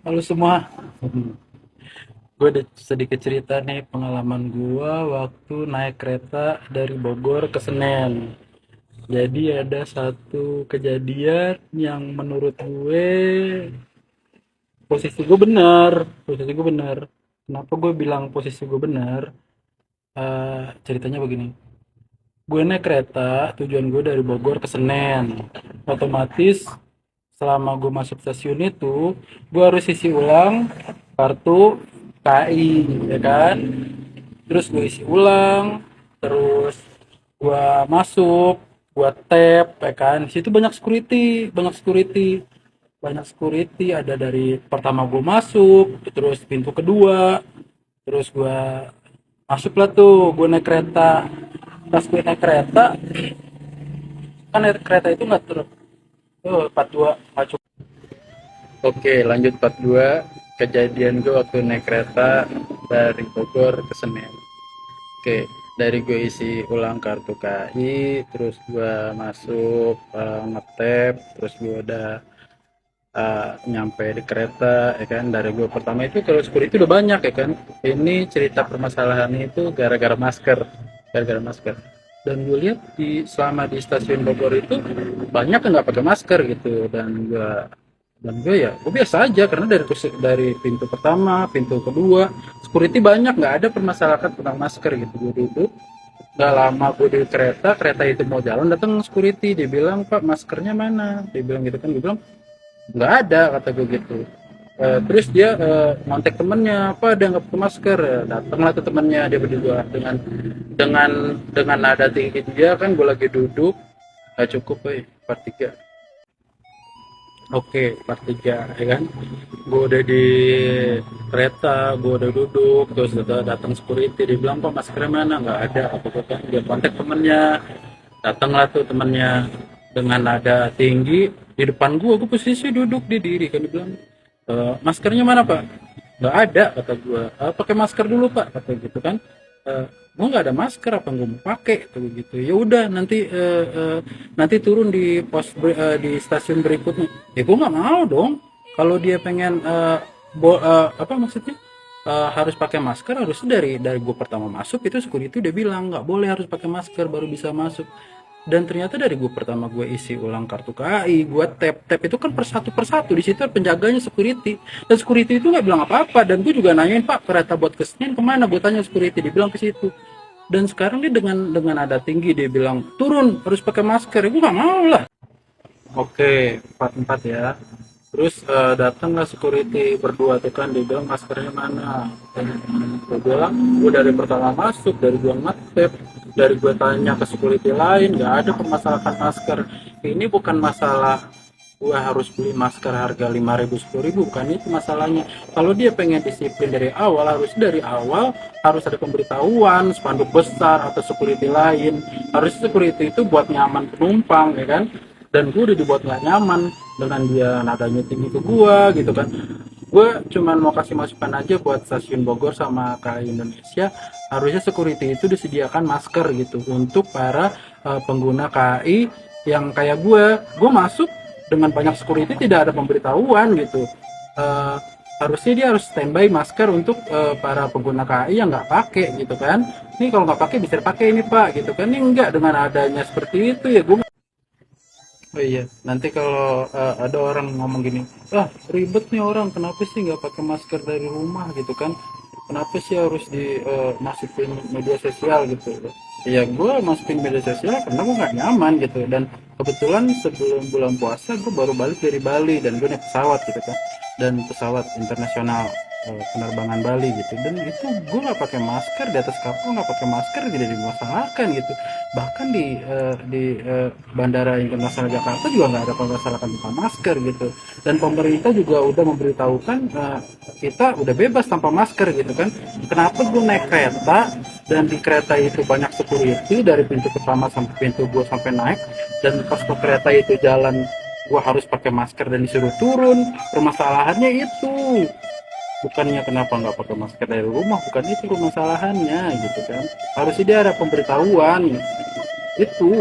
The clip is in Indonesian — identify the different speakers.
Speaker 1: Halo semua, gue ada sedikit cerita nih pengalaman gue waktu naik kereta dari Bogor ke Senen. Jadi ada satu kejadian yang menurut gue posisi gue bener. Kenapa gue bilang posisi gue bener? Ceritanya begini, gue naik kereta tujuan gue dari Bogor ke Senen. Otomatis selama gue masuk stasiun itu, gue harus isi ulang kartu KI, ya kan? Terus gue isi ulang, terus gue masuk, gue tap, ya kan? Di situ banyak security, ada dari pertama gue masuk, terus pintu kedua, terus gue masuklah tuh, gue naik kereta. Pas gue naik kereta, kan naik kereta itu nggak ter, 42 nggak cukup. Oke, lanjut part 2. Kejadian gue waktu naik kereta dari Bogor ke Senen. Oke, dari gue isi ulang kartu KI, terus gue masuk ngetep, terus gue udah nyampe di kereta, ya kan. Dari gue pertama itu kalau security udah banyak, ya kan. Ini cerita permasalahannya itu gara-gara masker. Dan gue lihat selama di stasiun Bogor itu banyak yang nggak pakai masker gitu, dan gue ya gue biasa aja karena dari pintu pertama, pintu kedua, security banyak, nggak ada permasalahan tentang masker gitu. Gue duduk, nggak lama gue di kereta itu mau jalan, datang security, dia bilang, "Pak, maskernya mana?" Dia bilang gitu kan. Gue bilang, "Nggak ada," kata gue gitu. Terus dia ngontek temennya, "Apa ada nggak pakai masker?" Datanglah tuh temennya, dia berdua dengan nada tinggi dia kan. Gue lagi duduk, nggak cukup, part 3. Oke, part 3, ya kan. Gue udah di kereta, gue udah duduk, terus udah datang security, dia bilang, "Pak, maskernya mana?" "Nggak ada," apa kan. Dia kontak temennya, datanglah tuh temennya dengan nada tinggi di depan gue posisi duduk di diri kan. Dia bilang, "Maskernya mana, Pak?" "Nggak ada," kata gue. "Pakai masker dulu, Pak," kata gitu kan. "Gue nggak ada masker, apa gue mau pakai?" kata gitu. "Ya udah, nanti turun di di stasiun berikutnya." Ya gue nggak mau dong. Kalau dia pengen apa maksudnya, harus pakai masker, harusnya dari gue pertama masuk itu security udah bilang nggak boleh, harus pakai masker baru bisa masuk. Dan ternyata dari gue pertama gue isi ulang kartu KI, gue tap tap itu kan persatu di situ penjaganya security, dan security itu nggak bilang apa-apa. Dan gue juga nanyain, "Pak, kereta buat ke Senin kemana?" Gue tanya security, dibilang ke situ. Dan sekarang dia dengan nada tinggi dia bilang, "Turun, harus pakai masker." Ya gue nggak mau lah. Oke, 44 ya. Terus datanglah security berdua tuh kan, dia bilang, "Maskernya mana?" Gue bilang, gue dari pertama masuk, dari gue ngetep, dari gue tanya ke security lain, nggak ada permasalahan masker. Ini bukan masalah gue harus beli masker harga 5.000 10.000, bukan itu masalahnya. Kalau dia pengen disiplin dari awal, harus ada pemberitahuan, spanduk besar atau security lain. Harus security itu buat nyaman penumpang, ya kan. Dan gue udah dibuat nggak nyaman dengan dia nadanya tinggi ke gue gitu kan. Gue cuman mau kasih masukan aja buat stasiun Bogor sama KAI Indonesia, harusnya security itu disediakan masker gitu untuk para pengguna KAI yang kayak gue masuk dengan banyak security, tidak ada pemberitahuan gitu. Eh, Harusnya dia harus standby masker untuk para pengguna KAI yang nggak pakai gitu kan. Ini kalau nggak pakai bisa dipakai ini, Pak, gitu kan. Ini enggak, dengan adanya seperti itu ya gue. Oh iya, nanti kalau ada orang ngomong gini, "Ah, ribet nih orang, kenapa sih nggak pakai masker dari rumah gitu kan? Kenapa sih harus masukin media sosial gitu?" Ya gue masukin media sosial karena gue nggak nyaman gitu. Dan kebetulan sebelum bulan puasa gue baru balik dari Bali, dan gue naik pesawat gitu kan, dan pesawat internasional, penerbangan Bali gitu. Dan itu gue nggak pakai masker di atas kapal, nggak pakai masker, tidak dimasalahkan gitu. Bahkan di Bandara Internasional Jakarta juga nggak ada permasalahan tentang masker gitu. Dan pemerintah juga udah memberitahukan kita udah bebas tanpa masker gitu kan. Kenapa gue naik kereta dan di kereta itu banyak security dari pintu pertama sampai pintu gue sampai naik, dan pas ke kereta itu jalan gue harus pakai masker dan disuruh turun. Permasalahannya itu bukannya kenapa nggak pakai masker dari rumah, bukan itu permasalahannya gitu kan. Harusnya dia ada pemberitahuan itu.